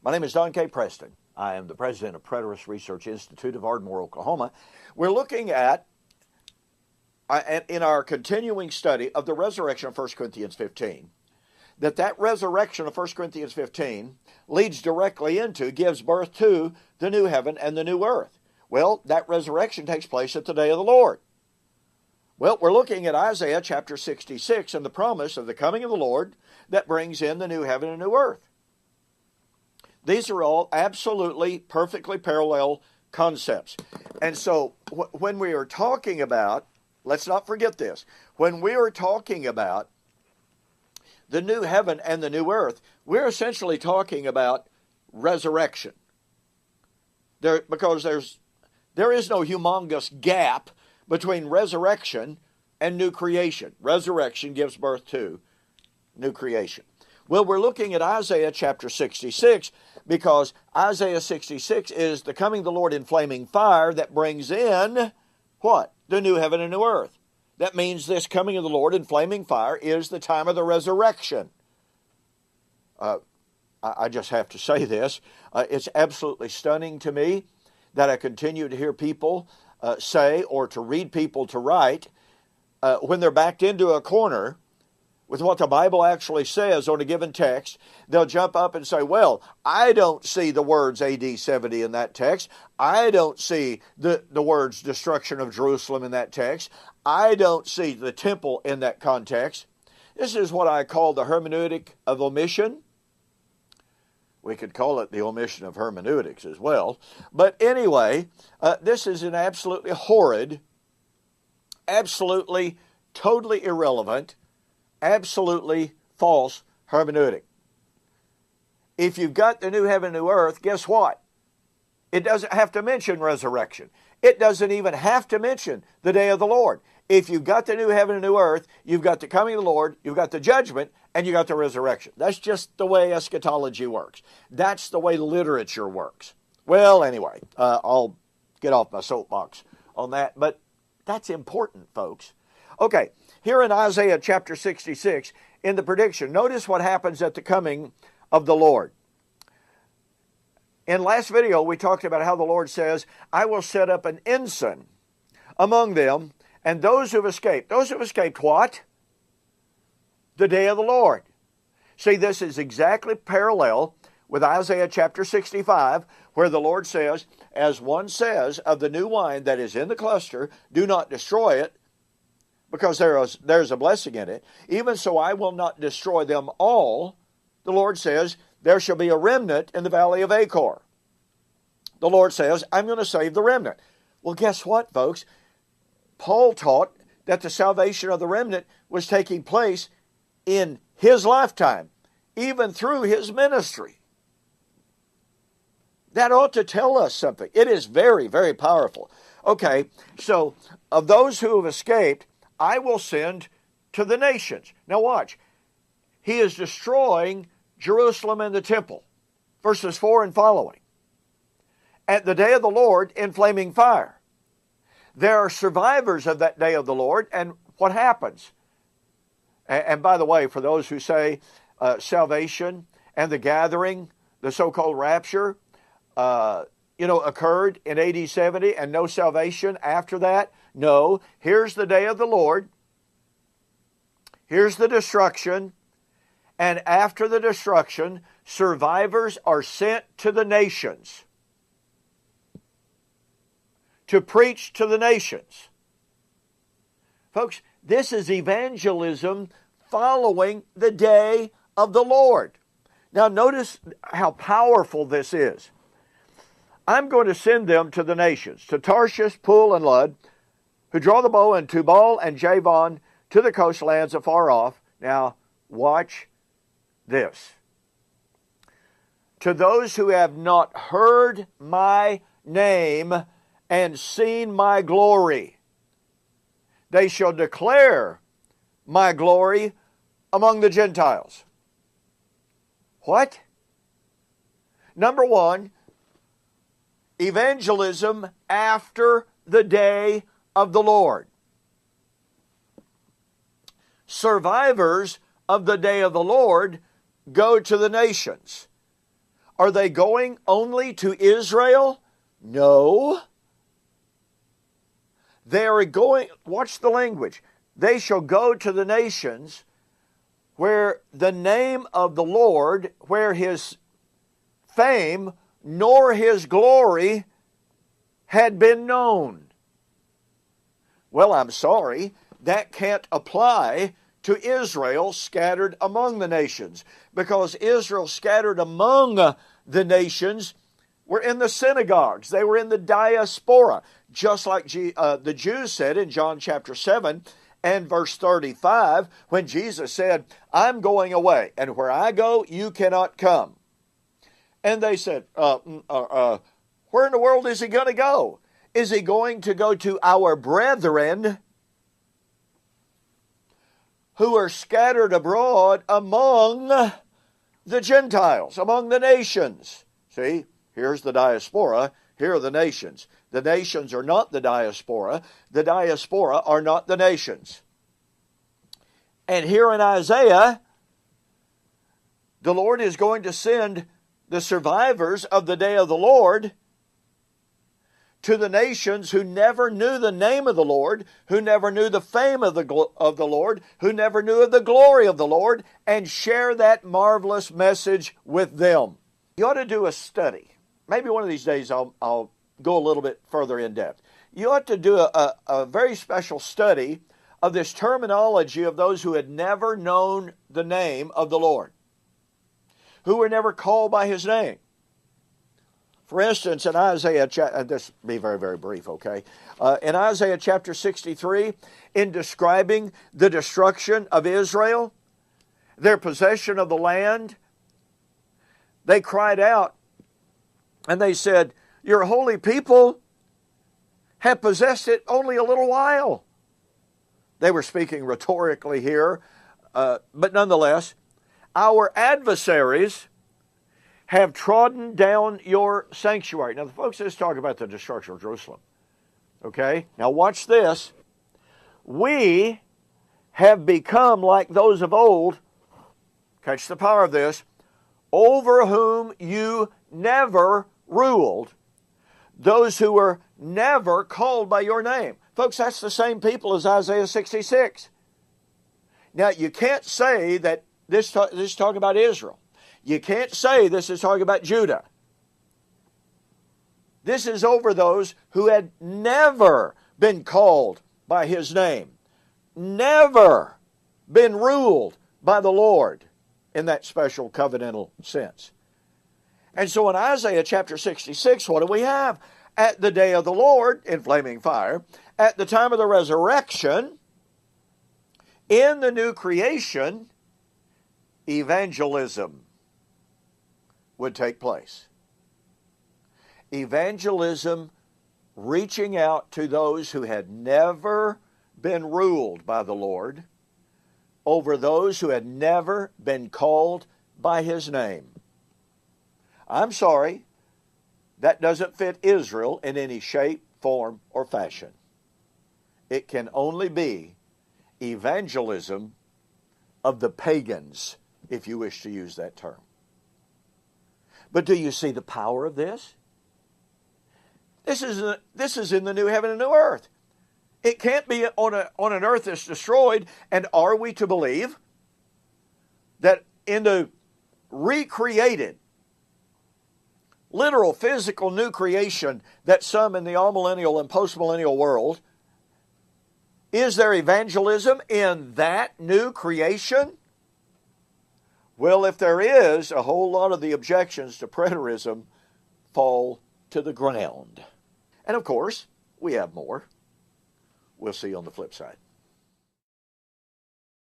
My name is Don K. Preston. I am the president of Preterist Research Institute of Ardmore, Oklahoma. We're looking at, in our continuing study of the resurrection of 1 Corinthians 15, that resurrection of 1 Corinthians 15 leads directly into, gives birth to the new heaven and the new earth. Well, that resurrection takes place at the day of the Lord. Well, we're looking at Isaiah chapter 66 and the promise of the coming of the Lord that brings in the new heaven and new earth. These are all absolutely, perfectly parallel concepts. And so when we are talking about, let's not forget this, when we are talking about the new heaven and the new earth, we're essentially talking about resurrection. Because there is no humongous gap between resurrection and new creation. Resurrection gives birth to new creation. Well, we're looking at Isaiah chapter 66 because Isaiah 66 is the coming of the Lord in flaming fire that brings in what? The new heaven and new earth. That means this coming of the Lord in flaming fire is the time of the resurrection. I just have to say this. It's absolutely stunning to me that I continue to hear people say, or to read people to write, when they're backed into a corner with what the Bible actually says on a given text, they'll jump up and say, well, I don't see the words AD 70 in that text. I don't see the words destruction of Jerusalem in that text. I don't see the temple in that context. This is what I call the hermeneutic of omission. We could call it the omission of hermeneutics as well. But anyway, this is an absolutely horrid, absolutely, totally irrelevant, absolutely false hermeneutic. If you've got the new heaven and new earth, guess what? It doesn't have to mention resurrection. It doesn't even have to mention the day of the Lord. If you've got the new heaven and new earth, you've got the coming of the Lord, you've got the judgment, and you got the resurrection. That's just the way eschatology works. That's the way literature works. Well, anyway, I'll get off my soapbox on that, but that's important, folks. Okay, here in Isaiah chapter 66, in the prediction, notice what happens at the coming of the Lord. In last video, we talked about how the Lord says, I will set up an ensign among them, and those who have escaped. Those who have escaped what? The day of the Lord. See, this is exactly parallel with Isaiah chapter 65, where the Lord says, as one says of the new wine that is in the cluster, do not destroy it, because there's a blessing in it. Even so, I will not destroy them all. The Lord says, there shall be a remnant in the valley of Achor. The Lord says, I'm going to save the remnant. Well, guess what, folks? Paul taught that the salvation of the remnant was taking place in his lifetime, even through his ministry. That ought to tell us something. It is very, very powerful. Okay, so of those who have escaped, I will send to the nations. Now watch. He is destroying Jerusalem and the temple. Verses 4 and following. At the day of the Lord in flaming fire. There are survivors of that day of the Lord, and what happens? And by the way, for those who say salvation and the gathering, the so-called rapture, occurred in AD 70 and no salvation after that. No, here's the day of the Lord. Here's the destruction. And after the destruction, survivors are sent to the nations to preach to the nations. Folks, this is evangelism following the day of the Lord. Now notice how powerful this is. I'm going to send them to the nations, to Tarshish, Pul, and Lud, who draw the bow, and Tubal and Javan, to the coastlands afar off. Now, watch this. To those who have not heard my name and seen my glory, they shall declare my glory among the Gentiles. What? Number one, evangelism after the day of the Lord. Survivors of the day of the Lord go to the nations. Are they going only to Israel? No. They are going, watch the language, they shall go to the nations where the name of the Lord, where His fame nor His glory had been known. Well, I'm sorry, that can't apply to Israel scattered among the nations, because Israel scattered among the nations were in the synagogues. They were in the diaspora, just like the Jews said in John chapter 7 and verse 35, when Jesus said, I'm going away, and where I go, you cannot come. And they said, where in the world is He going to go? Is He going to go to our brethren who are scattered abroad among the Gentiles, among the nations? See, here's the diaspora, here are the nations. The nations are not the diaspora are not the nations. And here in Isaiah, the Lord is going to send the survivors of the day of the Lord to the nations who never knew the name of the Lord, who never knew the fame of the Lord, who never knew of the glory of the Lord, and share that marvelous message with them. You ought to do a study. Maybe one of these days I'll go a little bit further in depth. You ought to do a very special study of this terminology of those who had never known the name of the Lord, who were never called by His name. For instance, in Isaiah, this will be very, very brief, okay? In Isaiah chapter 63, in describing the destruction of Israel, their possession of the land, they cried out and they said, your holy people have possessed it only a little while. They were speaking rhetorically here, but nonetheless, our adversaries have trodden down your sanctuary. Now, the folks just talk about the destruction of Jerusalem. Okay? Now, watch this. We have become like those of old, catch the power of this, over whom you never ruled, those who were never called by your name. Folks, that's the same people as Isaiah 66. Now, you can't say that this is talking about Israel. You can't say this is talking about Judah. This is over those who had never been called by His name, never been ruled by the Lord in that special covenantal sense. And so in Isaiah chapter 66, what do we have? At the day of the Lord, in flaming fire, at the time of the resurrection, in the new creation, evangelism would take place. Evangelism, reaching out to those who had never been ruled by the Lord, over those who had never been called by His name. I'm sorry, that doesn't fit Israel in any shape, form, or fashion. It can only be evangelism of the pagans, if you wish to use that term. But do you see the power of this? This is in the new heaven and new earth. It can't be on an earth that's destroyed. And are we to believe that in the recreated, literal, physical new creation that some in the amillennial and postmillennial world, is there evangelism in that new creation? Well, if there is, a whole lot of the objections to preterism fall to the ground. And of course, we have more. We'll see you on the flip side.